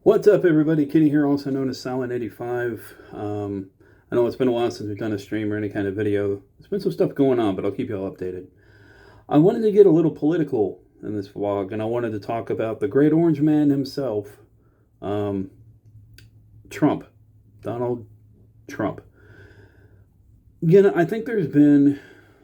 What's up, everybody? Kenny here, also known as Silent85. I know it's been a while since we've done a stream or any kind of video. There's been some stuff going on, but I'll keep you all updated. I wanted to get a little political in this vlog, and I wanted to talk about the great orange man himself, um, Trump, Donald Trump. Again, I think there's been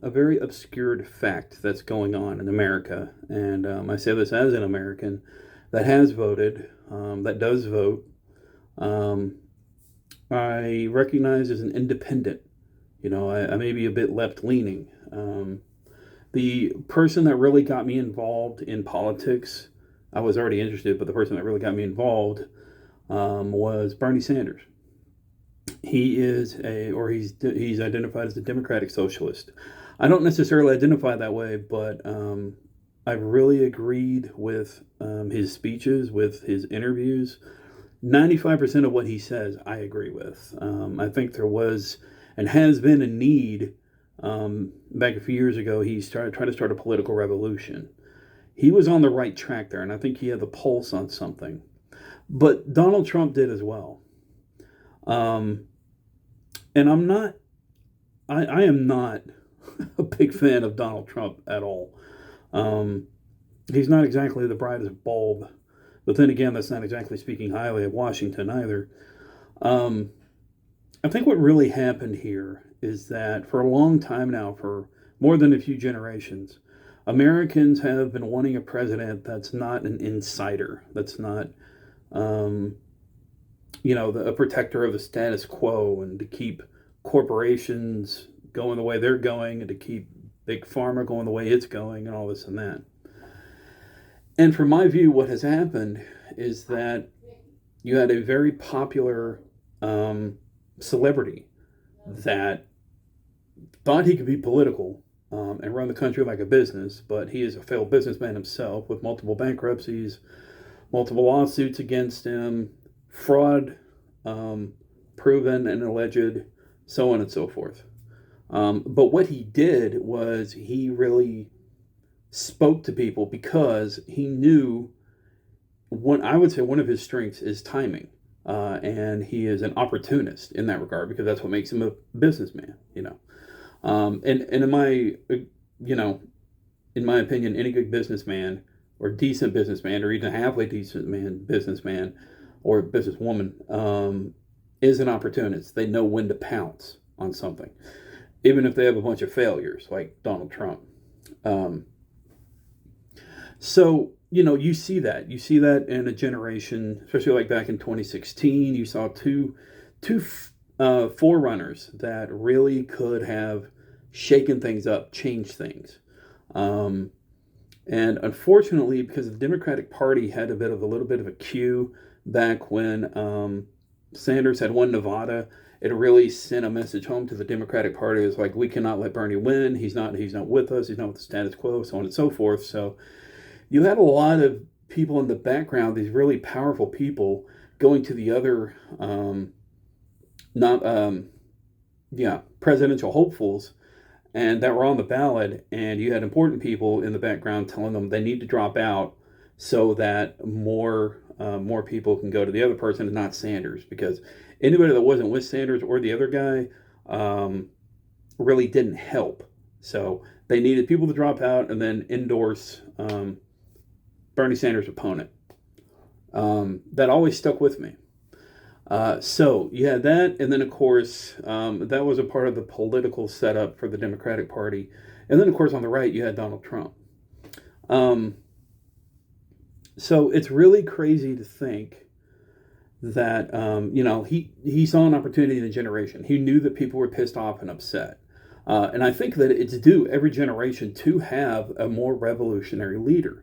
a very obscured fact that's going on in America, and I say this as an American that has voted, that does vote. Um, I recognize as an independent. I may be a bit left leaning. The person that really got me involved in politics, I was already interested, but the person that really got me involved was Bernie Sanders. He is he's identified as a democratic socialist. I don't necessarily identify that way, but I've really agreed with his speeches, with his interviews. 95% of what he says, I agree with. I think there was and has been a need. Back a few years ago, he tried to start a political revolution. He was on the right track there, and I think he had the pulse on something. But Donald Trump did as well. Um, and I am not a big fan of Donald Trump at all. Um, he's not exactly the brightest bulb, but then again, that's not exactly speaking highly of Washington either. Um, I think what really happened here is that for a long time now, for more than a few generations, Americans have been wanting a president that's not an insider, that's not, um, a protector of the status quo, and to keep corporations going the way they're going, and to keep big pharma going the way it's going, and all this and that. And from my view, what has happened is that you had a very popular celebrity that thought he could be political and run the country like a business, but he is a failed businessman himself with multiple bankruptcies, multiple lawsuits against him, fraud proven and alleged, so on and so forth. But what he did was he really spoke to people because he knew I would say one of his strengths is timing. And he is an opportunist in that regard because that's what makes him a businessman. And in my opinion, any good businessman or decent businessman or even halfway decent businessman or businesswoman is an opportunist. They know when to pounce on something, even if they have a bunch of failures like Donald Trump. So, you see that. You see that in a generation, especially like back in 2016, you saw two forerunners that really could have shaken things up, changed things. And unfortunately, because the Democratic Party had a little bit of a queue back when Sanders had won Nevada, it really sent a message home to the Democratic Party. It was like, we cannot let Bernie win. He's not with us. He's not with the status quo, so on and so forth. So you had a lot of people in the background, these really powerful people going to the other, not, presidential hopefuls, and that were on the ballot. And you had important people in the background telling them they need to drop out so that more people can go to the other person and not Sanders, because anybody that wasn't with Sanders or the other guy really didn't help. So they needed people to drop out and then endorse Bernie Sanders' opponent. That always stuck with me. So you had that, and then of course that was a part of the political setup for the Democratic Party, and then of course on the right you had Donald Trump. So it's really crazy to think that he saw an opportunity in a generation. He knew that people were pissed off and upset, and I think that it's due every generation to have a more revolutionary leader.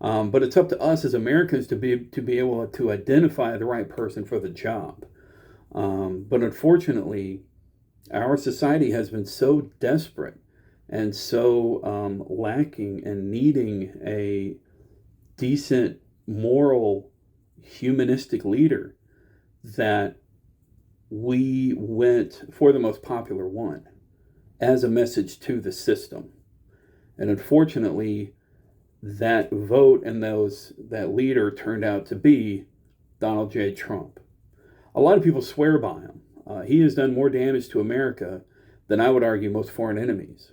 But it's up to us as Americans to be able to identify the right person for the job. But unfortunately, our society has been so desperate and so lacking and needing a decent, moral, humanistic leader that we went for the most popular one as a message to the system. And unfortunately, that vote and that leader turned out to be Donald J. Trump. A lot of people swear by him. He has done more damage to America than I would argue most foreign enemies.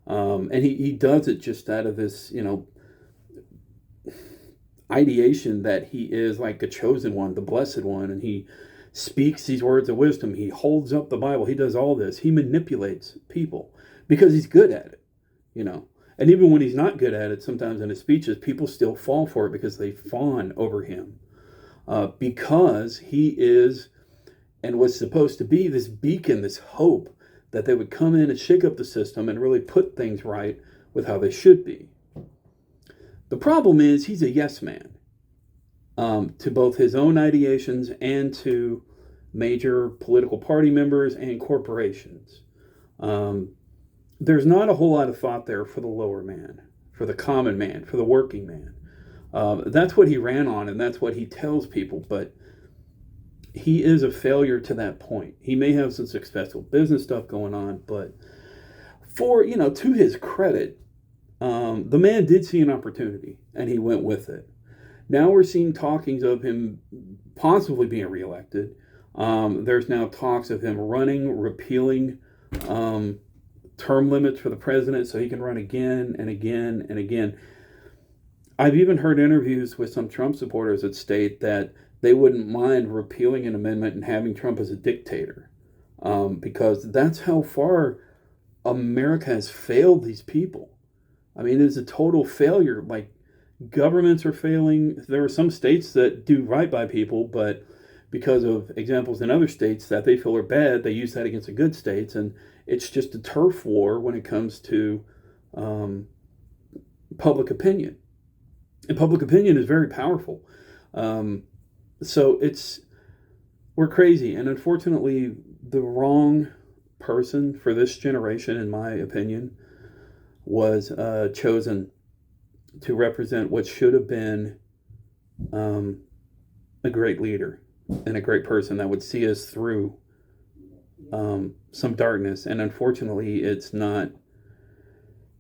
And he does it just out of this, ideation that he is like a chosen one, the blessed one, and he speaks these words of wisdom. He holds up the Bible. He does all this. He manipulates people because he's good at it, you know. And even when he's not good at it, sometimes in his speeches, people still fall for it because they fawn over him. Because he is and was supposed to be this beacon, this hope that they would come in and shake up the system and really put things right with how they should be. The problem is he's a yes man to both his own ideations and to major political party members and corporations. There's not a whole lot of thought there for the lower man, for the common man, for the working man. That's what he ran on, and that's what he tells people, but he is a failure to that point. He may have some successful business stuff going on, but to his credit, the man did see an opportunity, and he went with it. Now we're seeing talkings of him possibly being reelected. There's now talks of him repealing term limits for the president so he can run again and again and again. I've even heard interviews with some Trump supporters that state that they wouldn't mind repealing an amendment and having Trump as a dictator, because that's how far America has failed these people. I mean, it's a total failure. Like, governments are failing. There are some states that do right by people, but because of examples in other states that they feel are bad, they use that against the good states, and it's just a turf war when it comes to public opinion. And public opinion is very powerful. So we're crazy. And unfortunately, the wrong person for this generation, in my opinion, was chosen to represent what should have been a great leader and a great person that would see us through some darkness. And unfortunately, it's not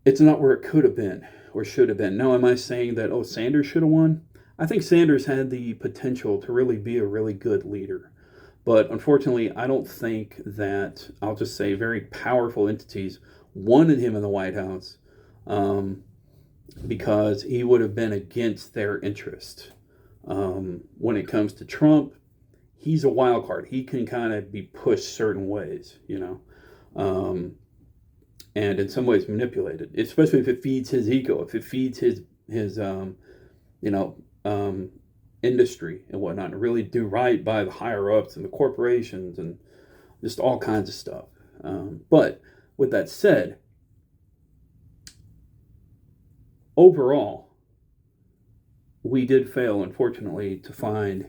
where it could have been or should have been. Now, am I saying that, Sanders should have won? I think Sanders had the potential to really be a really good leader. But unfortunately, I don't think that, I'll just say, very powerful entities wanted him in the White House because he would have been against their interest. When it comes to Trump, he's a wild card. He can kind of be pushed certain ways, and in some ways manipulated, especially if it feeds his ego, if it feeds his industry and whatnot, and really do right by the higher ups and the corporations and just all kinds of stuff. But with that said, overall, we did fail, unfortunately, to find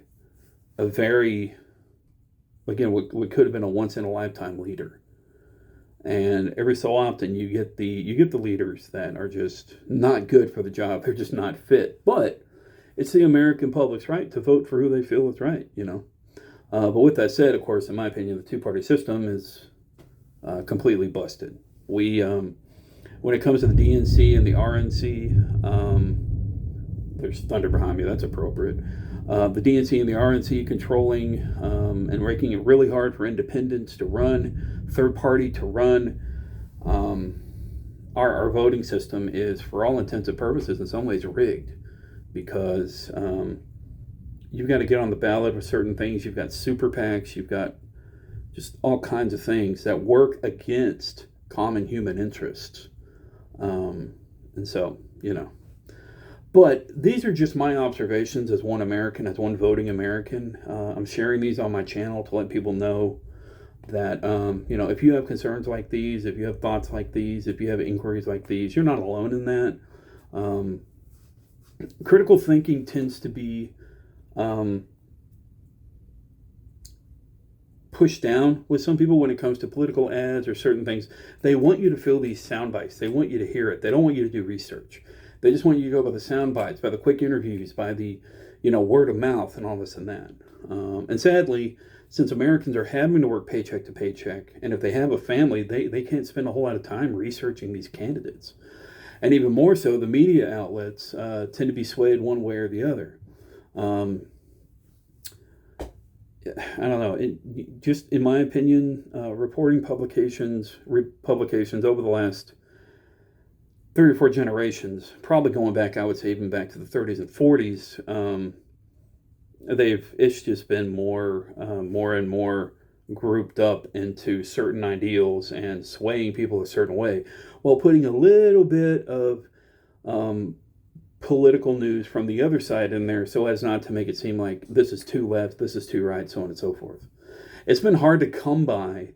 a very, again, what could have been a once-in-a-lifetime leader. And every so often you get the leaders that are just not good for the job. They're just not fit. But it's the American public's right to vote for who they feel is right, But with that said, of course, in my opinion, the two-party system is completely busted. When it comes to the DNC and the RNC, there's thunder behind me, that's appropriate. The DNC and the RNC controlling and making it really hard for independents to run, third party to run. Our voting system is, for all intents and purposes, in some ways rigged, because you've got to get on the ballot with certain things. You've got super PACs, you've got just all kinds of things that work against common human interests. And so, But these are just my observations as one American, as one voting American. I'm sharing these on my channel to let people know that, if you have concerns like these, if you have thoughts like these, if you have inquiries like these, you're not alone in that. Critical thinking tends to be pushed down with some people when it comes to political ads or certain things. They want you to feel these sound bites. They want you to hear it. They don't want you to do research. They just want you to go by the sound bites, by the quick interviews, by the, word of mouth and all this and that. And sadly, since Americans are having to work paycheck to paycheck, and if they have a family, they can't spend a whole lot of time researching these candidates. And even more so, the media outlets tend to be swayed one way or the other. I don't know. Just in my opinion, reporting publications over the last 3 or 4 generations, probably going back, I would say even back to the 30s and 40s, it's just been more and more grouped up into certain ideals and swaying people a certain way, while putting a little bit of um, political news from the other side in there, so as not to make it seem like this is too left, this is too right, so on and so forth. It's been hard to come by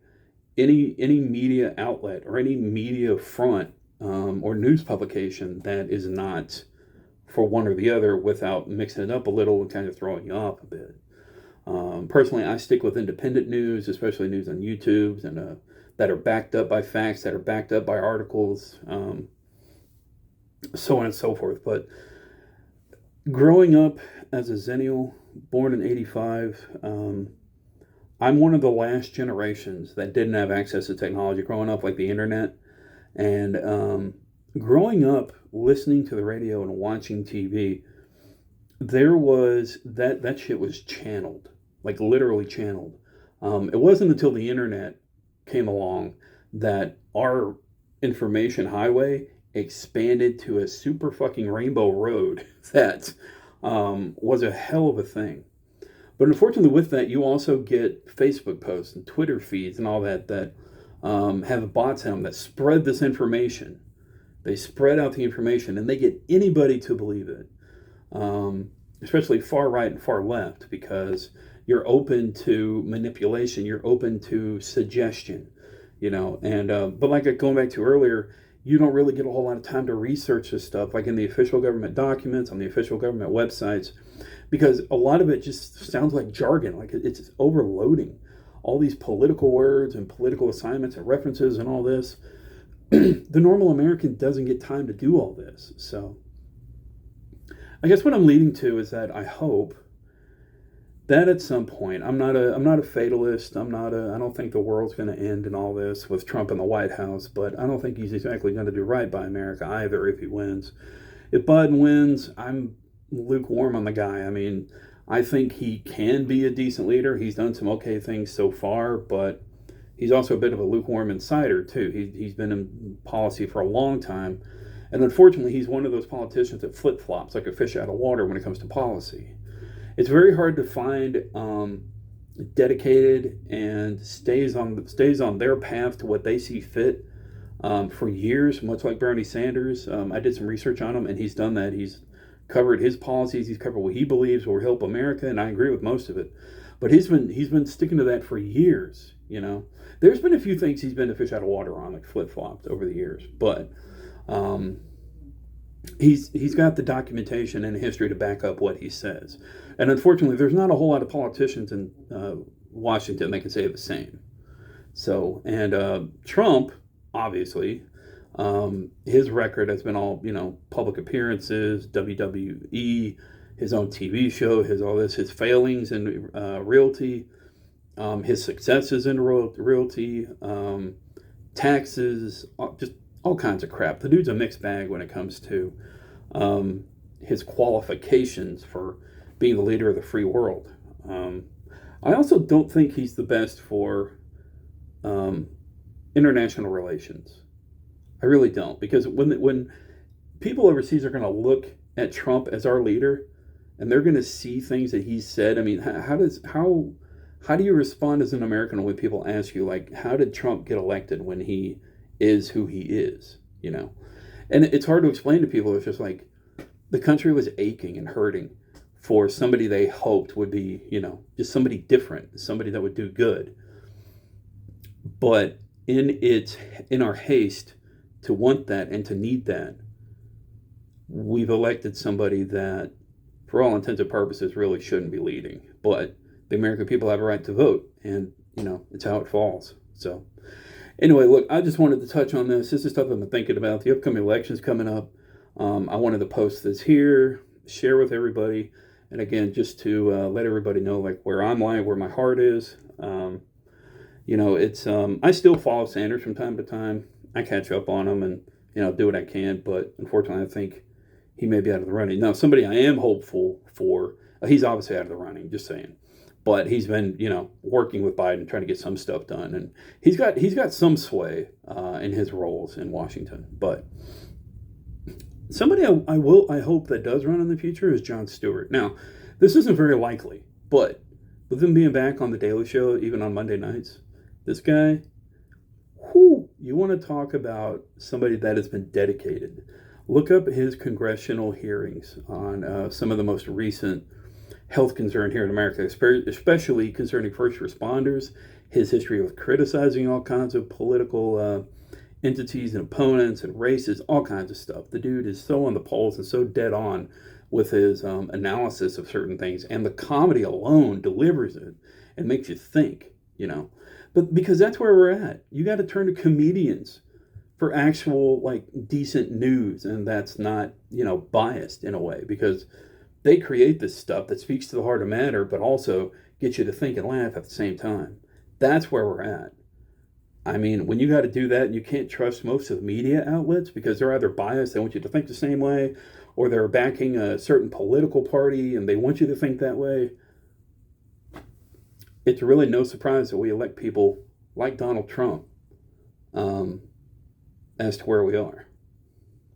any media outlet or any media front, or news publication that is not for one or the other, without mixing it up a little and kind of throwing you off a bit. Personally, I stick with independent news, especially news on YouTube, and that are backed up by facts, that are backed up by articles, so on and so forth. But growing up as a Zennial, born in '85, I'm one of the last generations that didn't have access to technology growing up, like the internet. And growing up listening to the radio and watching TV, there was that shit was channeled, like literally channeled. It wasn't until the internet came along that our information highway expanded to a super fucking rainbow road that was a hell of a thing. But unfortunately, with that, you also get Facebook posts and Twitter feeds and all that have bots in them that spread this information. They spread out the information and they get anybody to believe it, especially far right and far left, because you're open to manipulation, you're open to suggestion, And but like going back to earlier, you don't really get a whole lot of time to research this stuff, like in the official government documents, on the official government websites, because a lot of it just sounds like jargon, like it's overloading all these political words and political assignments and references and all this. The normal American doesn't get time to do all this. So I guess what I'm leading to is that I hope that at some point, I'm not a fatalist. I don't think the world's going to end in all this with Trump in the White House, but I don't think he's exactly going to do right by America either if he wins. If Biden wins, I'm lukewarm on the guy. I mean, I think he can be a decent leader. He's done some okay things so far, but he's also a bit of a lukewarm insider too. He's been in policy for a long time, and unfortunately, he's one of those politicians that flip-flops like a fish out of water when it comes to policy. It's very hard to find dedicated and stays on their path to what they see fit for years, much like Bernie Sanders. I did some research on him, and he's done that. He's covered his policies. He's covered what he believes will help America, and I agree with most of it. But he's been sticking to that for years. There's been a few things he's been a fish out of water on, like flip-flopped over the years, but he's got the documentation and history to back up what he says. And unfortunately, there's not a whole lot of politicians in Washington that can say the same. So, and Trump, obviously, his record has been all, public appearances, WWE, his own TV show, his failings in realty, his successes in realty, taxes, just all kinds of crap. The dude's a mixed bag when it comes to his qualifications for being the leader of the free world. I also don't think he's the best for international relations. I really don't, because when people overseas are going to look at Trump as our leader, and they're going to see things that he said. I mean, how do you respond as an American when people ask you, like, how did Trump get elected when he is who he is? And it's hard to explain to people. It's just like the country was aching and hurting for somebody they hoped would be, just somebody different, somebody that would do good. But in our haste to want that and to need that, we've elected somebody that, for all intents and purposes, really shouldn't be leading. But the American people have a right to vote, and it's how it falls. So anyway, look, I just wanted to touch on this. This is stuff I've been thinking about. The upcoming elections coming up. I wanted to post this here, share with everybody, and again, just to let everybody know, like, where I'm lying, where my heart is. It's I still follow Sanders from time to time. I catch up on him and do what I can, but unfortunately, I think he may be out of the running. Now, somebody I am hopeful for, he's obviously out of the running, just saying. but he's been, working with Biden, trying to get some stuff done, and he's got some sway in his roles in Washington. But somebody I hope that does run in the future is Jon Stewart. Now, this isn't very likely, but with him being back on the Daily Show, even on Monday nights, this guy, whoo, you want to talk about somebody that has been dedicated. Look up his congressional hearings on some of the most recent health concern here in America, especially concerning first responders, his history of criticizing all kinds of political entities and opponents and races, all kinds of stuff. The dude is so on the pulse and so dead on with his analysis of certain things, and the comedy alone delivers it and makes you think, But because that's where we're at. You got to turn to comedians for actual, decent news, and that's not, biased in a way, because they create this stuff that speaks to the heart of matter, but also gets you to think and laugh at the same time. That's where we're at. I mean, when you got to do that, and you can't trust most of the media outlets because they're either biased, they want you to think the same way, or they're backing a certain political party and they want you to think that way. It's really no surprise that we elect people like Donald Trump as to where we are.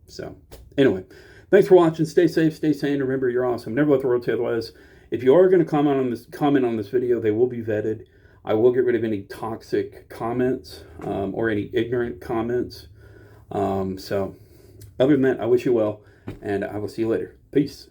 So, anyway, thanks for watching. Stay safe, stay sane. Remember, you're awesome. Never let the world tell you otherwise. If you are going to comment on this video, they will be vetted. I will get rid of any toxic comments or any ignorant comments. So, other than that, I wish you well, and I will see you later. Peace.